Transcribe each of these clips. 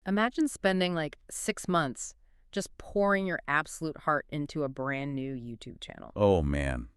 Imagine spending like 6 months just pouring your absolute heart into a brand new YouTube channel. Oh, man.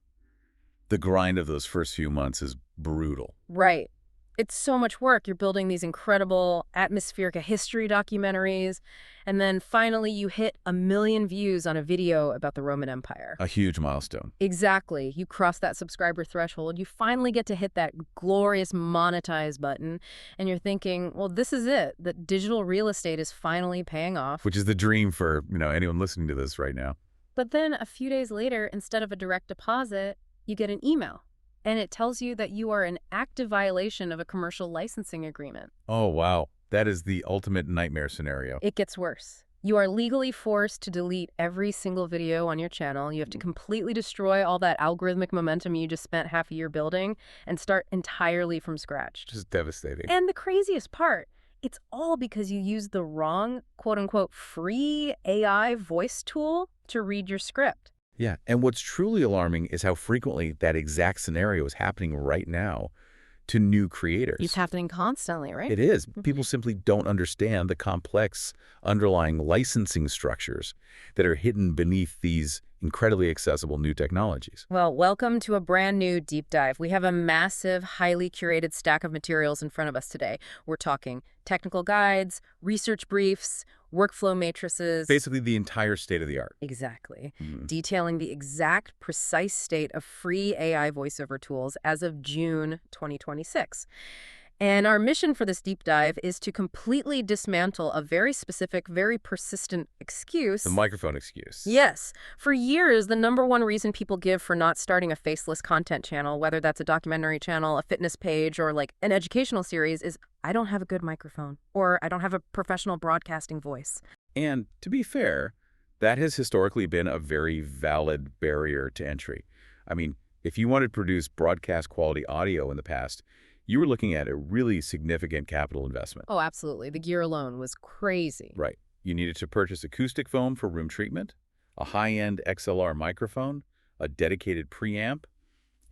The grind of those first few months is brutal. Right. It's so much work. You're building these incredible atmospheric history documentaries, and then finally you hit 1 million views on a video about the Roman Empire. A huge milestone. Exactly. You cross that subscriber threshold. You finally get to hit that glorious monetize button, and you're thinking, well, this is it. That digital real estate is finally paying off. Which is the dream for, anyone listening to this right now. But then a few days later, instead of a direct deposit, you get an email. And it tells you that you are in active violation of a commercial licensing agreement. Oh, wow. That is the ultimate nightmare scenario. It gets worse. You are legally forced to delete every single video on your channel. You have to completely destroy all that algorithmic momentum you just spent half a year building and start entirely from scratch. Just devastating. And the craziest part, it's all because you used the wrong, quote-unquote, free AI voice tool to read your script. Yeah, and what's truly alarming is how frequently that exact scenario is happening right now to new creators. It's happening constantly, right? It is. People simply don't understand the complex underlying licensing structures that are hidden beneath these incredibly accessible new technologies. Well, welcome to a brand new deep dive. We have a massive, highly curated stack of materials in front of us today. We're talking technical guides, research briefs, workflow matrices. Basically the entire state of the art. Exactly. Detailing the exact precise state of free AI voiceover tools as of June 2026. And our mission for this deep dive is to completely dismantle a very specific, very persistent excuse. The microphone excuse. Yes. For years, the #1 reason people give for not starting a faceless content channel, whether that's a documentary channel, a fitness page, or like an educational series, is I don't have a good microphone, or I don't have a professional broadcasting voice. And to be fair, that has historically been a very valid barrier to entry. I mean, if you wanted to produce broadcast quality audio in the past, you were looking at a really significant capital investment. Oh, absolutely. The gear alone was crazy. Right. You needed to purchase acoustic foam for room treatment, a high-end XLR microphone, a dedicated preamp,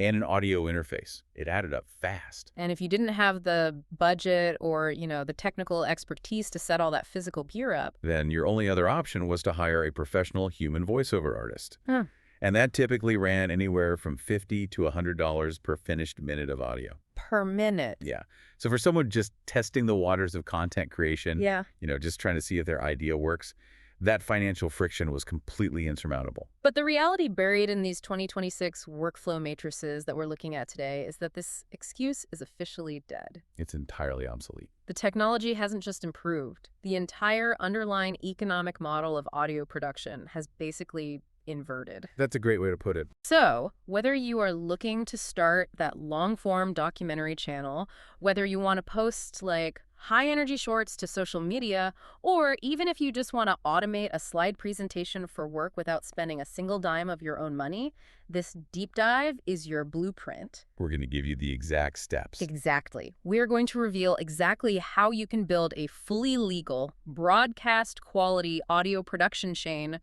and an audio interface. It added up fast. And if you didn't have the budget or, the technical expertise to set all that physical gear up, Then your only other option was to hire a professional human voiceover artist. Huh. And that typically ran anywhere from $50 to $100 per finished minute of audio. per minute. Yeah. So for someone just testing the waters of content creation, Yeah. just trying to see if their idea works, that financial friction was completely insurmountable. But the reality buried in these 2026 workflow matrices that we're looking at today is that this excuse is officially dead. It's entirely obsolete. The technology hasn't just improved. The entire underlying economic model of audio production has basically inverted. That's a great way to put it. So, whether you are looking to start that long-form documentary channel, whether you want to post like high-energy shorts to social media, or even if you just want to automate a slide presentation for work without spending a single dime of your own money, this deep dive is your blueprint. We're going to give you the exact steps. Exactly. We're going to reveal exactly how you can build a fully legal, broadcast-quality audio production chain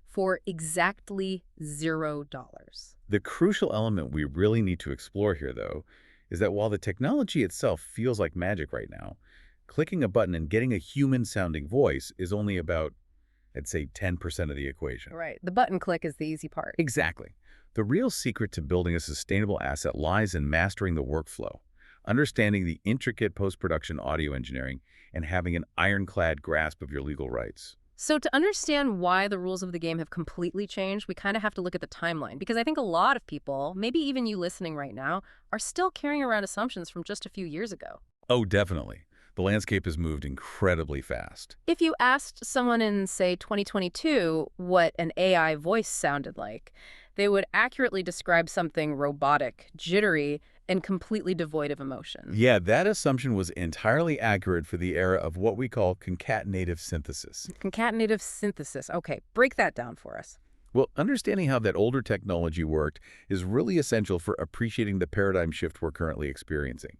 for exactly $0. The crucial element we really need to explore here, though, is that while the technology itself feels like magic right now, clicking a button and getting a human-sounding voice is only about, I'd say, 10% of the equation. Right. The button click is the easy part. Exactly. The real secret to building a sustainable asset lies in mastering the workflow, understanding the intricate post-production audio engineering, and having an ironclad grasp of your legal rights. So to understand why the rules of the game have completely changed, we kind of have to look at the timeline. Because I think a lot of people, maybe even you listening right now, are still carrying around assumptions from just a few years ago. Oh, definitely. The landscape has moved incredibly fast. If you asked someone in, say, 2022 what an AI voice sounded like, they would accurately describe something robotic, jittery, and completely devoid of emotion. Yeah, that assumption was entirely accurate for the era of what we call concatenative synthesis. Concatenative synthesis. Okay, break that down for us. Well, understanding how that older technology worked is really essential for appreciating the paradigm shift we're currently experiencing.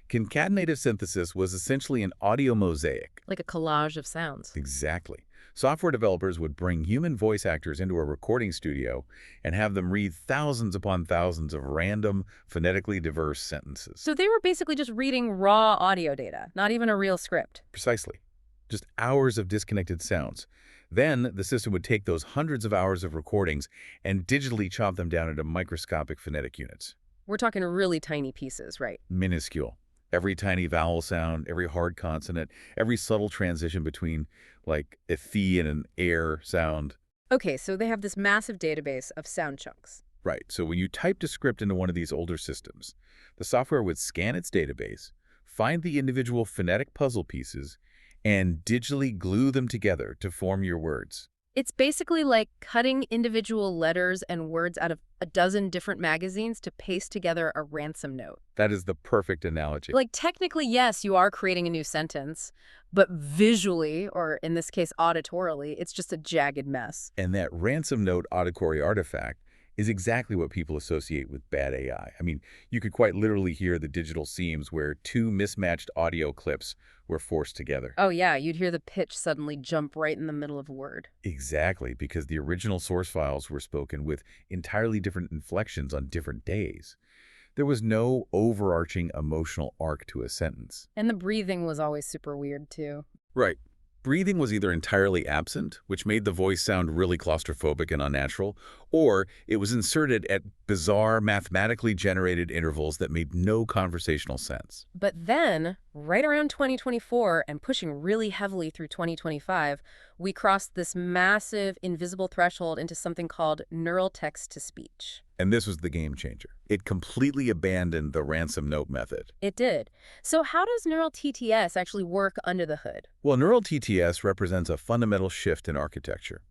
Concatenative synthesis was essentially an audio mosaic. Like a collage of sounds. Exactly. Software developers would bring human voice actors into a recording studio and have them read thousands upon thousands of random, phonetically diverse sentences. So they were basically just reading raw audio data, not even a real script. Precisely. just hours of disconnected sounds. Then the system would take those hundreds of hours of recordings and digitally chop them down into microscopic phonetic units. We're talking really tiny pieces, right? Minuscule. Every tiny vowel sound, every hard consonant, every subtle transition between, like, a th and an air sound. Okay, so they have this massive database of sound chunks. Right, so when you typed a script into one of these older systems, the software would scan its database, find the individual phonetic puzzle pieces, and digitally glue them together to form your words. It's basically like cutting individual letters and words out of a dozen different magazines to paste together a ransom note. That is the perfect analogy. Like, technically, yes, you are creating a new sentence, but visually, or in this case, auditorily, it's just a jagged mess. And that ransom note auditory artifact is exactly what people associate with bad AI. I mean, you could quite literally hear the digital seams where two mismatched audio clips were forced together. Oh, yeah, you'd hear the pitch suddenly jump right in the middle of a word. Exactly, because the original source files were spoken with entirely different inflections on different days. There was no overarching emotional arc to a sentence. And the breathing was always super weird, too. Right. Breathing was either entirely absent, which made the voice sound really claustrophobic and unnatural, or it was inserted at bizarre, mathematically generated intervals that made no conversational sense. But then, right around 2024 and pushing really heavily through 2025, we crossed this massive invisible threshold into something called neural text-to-speech. And this was the game changer. It completely abandoned the ransom note method. It did. So how does neural TTS actually work under the hood? Well, neural TTS represents a fundamental shift in architecture.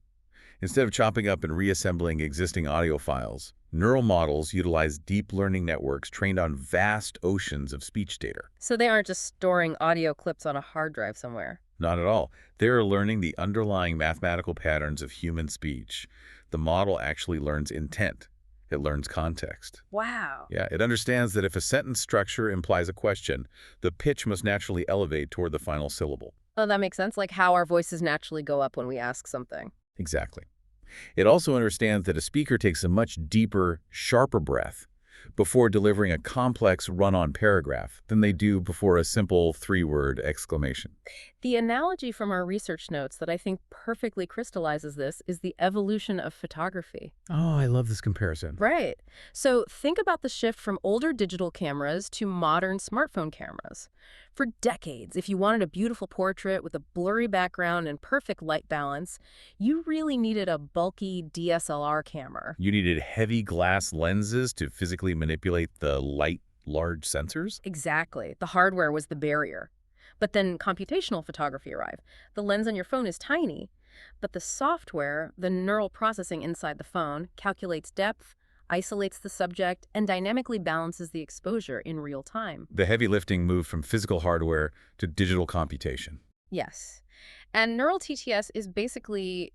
Instead of chopping up and reassembling existing audio files, neural models utilize deep learning networks trained on vast oceans of speech data. So they aren't just storing audio clips on a hard drive somewhere. Not at all. They are learning the underlying mathematical patterns of human speech. The model actually learns intent. It learns context. Wow. Yeah, it understands that if a sentence structure implies a question, the pitch must naturally elevate toward the final syllable. Oh, that makes sense, like how our voices naturally go up when we ask something. Exactly. It also understands that a speaker takes a much deeper, sharper breath before delivering a complex run-on paragraph than they do before a simple three-word exclamation. The analogy from our research notes that I think perfectly crystallizes this is the evolution of photography. Oh, I love this comparison. Right. So think about the shift from older digital cameras to modern smartphone cameras. For decades, if you wanted a beautiful portrait with a blurry background and perfect light balance, you really needed a bulky DSLR camera. You needed heavy glass lenses to physically manipulate the light, large sensors? Exactly. The hardware was the barrier. But then computational photography arrived. The lens on your phone is tiny, but the software, the neural processing inside the phone, calculates depth, isolates the subject, and dynamically balances the exposure in real time. The heavy lifting moved from physical hardware to digital computation. Yes. And neural TTS is basically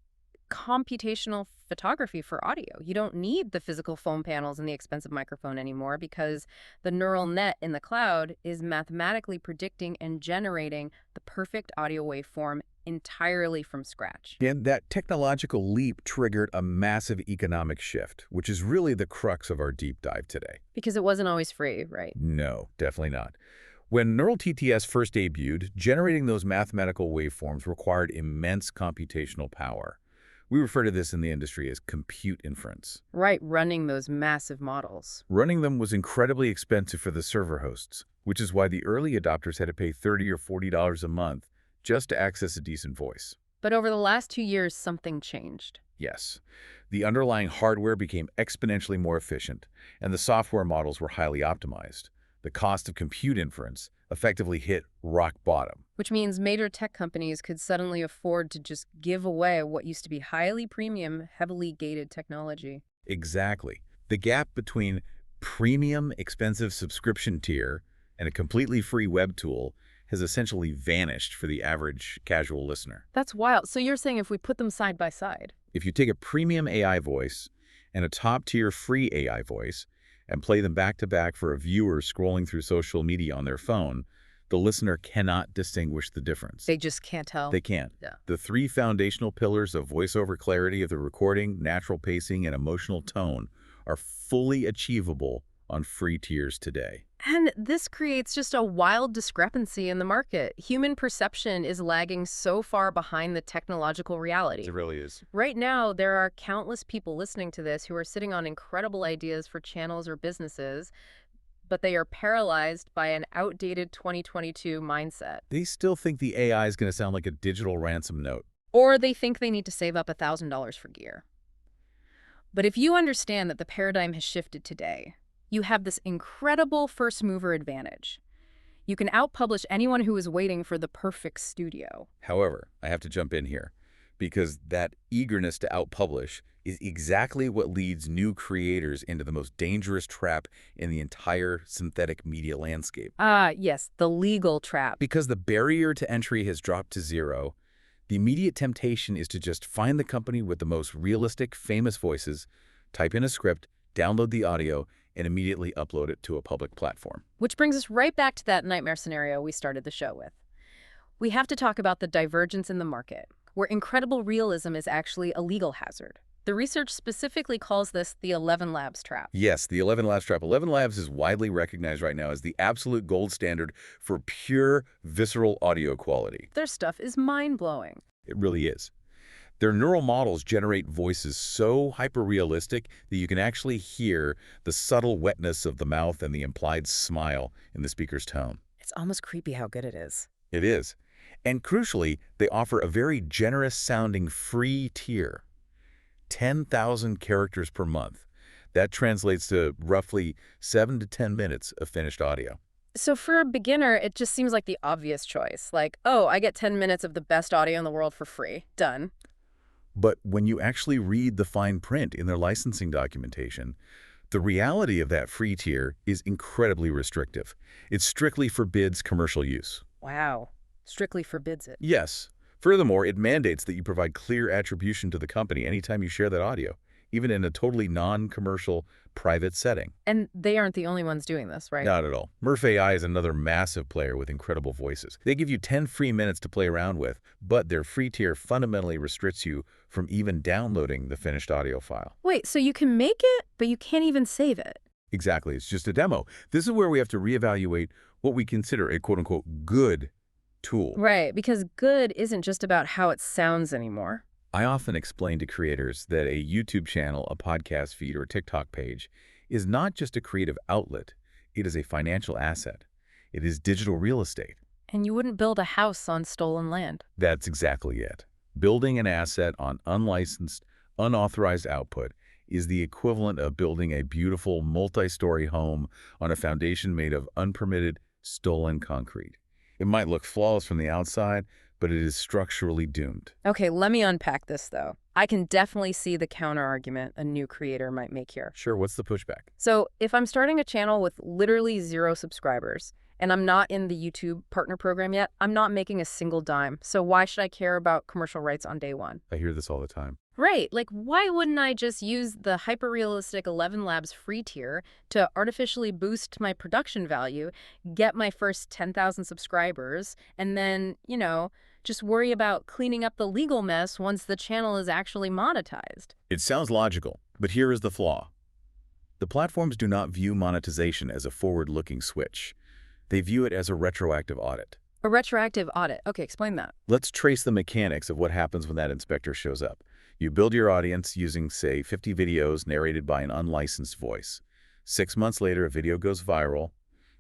computational photography for audio. You don't need the physical foam panels and the expensive microphone anymore because the neural net in the cloud is mathematically predicting and generating the perfect audio waveform entirely from scratch. And that technological leap triggered a massive economic shift, which is really the crux of our deep dive today. Because it wasn't always free, right? No, definitely not. When neural TTS first debuted, generating those mathematical waveforms required immense computational power. We refer to this in the industry as compute inference. Right, running those massive models. Running them was incredibly expensive for the server hosts, which is why the early adopters had to pay $30 or $40 a month just to access a decent voice. But over the last 2 years, something changed. Yes. The underlying hardware became exponentially more efficient, and the software models were highly optimized. The cost of compute inference effectively hit rock bottom. Which means major tech companies could suddenly afford to just give away what used to be highly premium, heavily gated technology. Exactly. The gap between premium, expensive subscription tier and a completely free web tool has essentially vanished for the average casual listener. That's wild. So you're saying if we put them side by side? If you take a premium AI voice and a top-tier free AI voice and play them back-to-back for a viewer scrolling through social media on their phone, the listener cannot distinguish the difference. They just can't tell. They can't. Yeah. The three foundational pillars of voiceover clarity of the recording, natural pacing, and emotional tone are fully achievable on free tiers today. And this creates just a wild discrepancy in the market. Human perception is lagging so far behind the technological reality. It really is. Right now, there are countless people listening to this who are sitting on incredible ideas for channels or businesses, but they are paralyzed by an outdated 2022 mindset. They still think the AI is going to sound like a digital ransom note. Or they think they need to save up $1,000 for gear. But if you understand that the paradigm has shifted today, you have this incredible first mover advantage. You can outpublish anyone who is waiting for the perfect studio. However, I have to jump in here because that eagerness to outpublish is exactly what leads new creators into the most dangerous trap in the entire synthetic media landscape. Ah, yes, the legal trap. Because the barrier to entry has dropped to zero, the immediate temptation is to just find the company with the most realistic, famous voices, type in a script, download the audio, and immediately upload it to a public platform. Which brings us right back to that nightmare scenario we started the show with. We have to talk about the divergence in the market, where incredible realism is actually a legal hazard. The research specifically calls this the 11 Labs trap. Yes, the 11 Labs trap. 11 Labs is widely recognized right now as the absolute gold standard for pure, visceral audio quality. Their stuff is mind-blowing. It really is. Their neural models generate voices so hyper-realistic that you can actually hear the subtle wetness of the mouth and the implied smile in the speaker's tone. It's almost creepy how good it is. It is. And crucially, they offer a very generous-sounding free tier. 10,000 characters per month. That translates to roughly 7 to 10 minutes of finished audio. So for a beginner, it just seems like the obvious choice. Like, oh, I get 10 minutes of the best audio in the world for free. Done. But when you actually read the fine print in their licensing documentation, the reality of that free tier is incredibly restrictive. It strictly forbids commercial use. Wow. Strictly forbids it. Yes. Furthermore, it mandates that you provide clear attribution to the company anytime you share that audio, even in a totally non-commercial, private setting. And they aren't the only ones doing this, right? Not at all. MurphAI is another massive player with incredible voices. They give you 10 free minutes to play around with, but their free tier fundamentally restricts you from even downloading the finished audio file. Wait, so you can make it, but you can't even save it? Exactly. It's just a demo. This is where we have to reevaluate what we consider a quote-unquote good tool. Right, because good isn't just about how it sounds anymore. I often explain to creators that a YouTube channel, a podcast feed, or TikTok page is not just a creative outlet. It is a financial asset. It is digital real estate. And you wouldn't build a house on stolen land. That's exactly it. Building an asset on unlicensed, unauthorized output is the equivalent of building a beautiful multi-story home on a foundation made of unpermitted, stolen concrete. It might look flawless from the outside, but it is structurally doomed. Okay, let me unpack this, though. I can definitely see the counter-argument a new creator might make here. Sure, what's the pushback? So if I'm starting a channel with literally 0 subscribers, and I'm not in the YouTube partner program yet, I'm not making a single dime. So why should I care about commercial rights on day one? I hear this all the time. Right, like why wouldn't I just use the hyper-realistic 11 Labs free tier to artificially boost my production value, get my first 10,000 subscribers, and then, just worry about cleaning up the legal mess once the channel is actually monetized? It sounds logical, but here is the flaw. The platforms do not view monetization as a forward-looking switch. They view it as a retroactive audit. A retroactive audit. Okay, explain that. Let's trace the mechanics of what happens when that inspector shows up. You build your audience using, say, 50 videos narrated by an unlicensed voice. 6 months later, a video goes viral.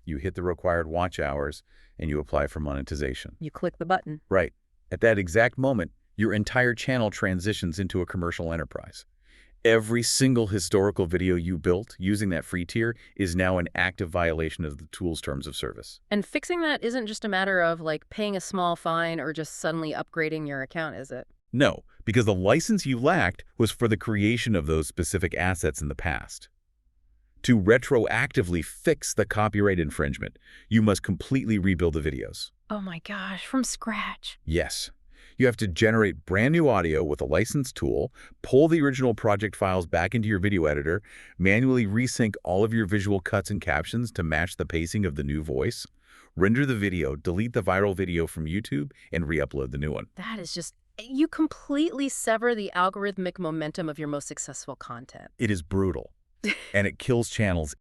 You hit the required watch hours, and you apply for monetization. You click the button. Right. At that exact moment, your entire channel transitions into a commercial enterprise. Every single historical video you built using that free tier is now an active violation of the tool's terms of service. And fixing that isn't just a matter of, paying a small fine or just suddenly upgrading your account, is it? No, because the license you lacked was for the creation of those specific assets in the past. To retroactively fix the copyright infringement, you must completely rebuild the videos. Oh my gosh, from scratch. Yes. You have to generate brand new audio with a licensed tool, pull the original project files back into your video editor, manually resync all of your visual cuts and captions to match the pacing of the new voice, render the video, delete the viral video from YouTube, and re-upload the new one. That is just... You completely sever the algorithmic momentum of your most successful content. It is brutal, and it kills channels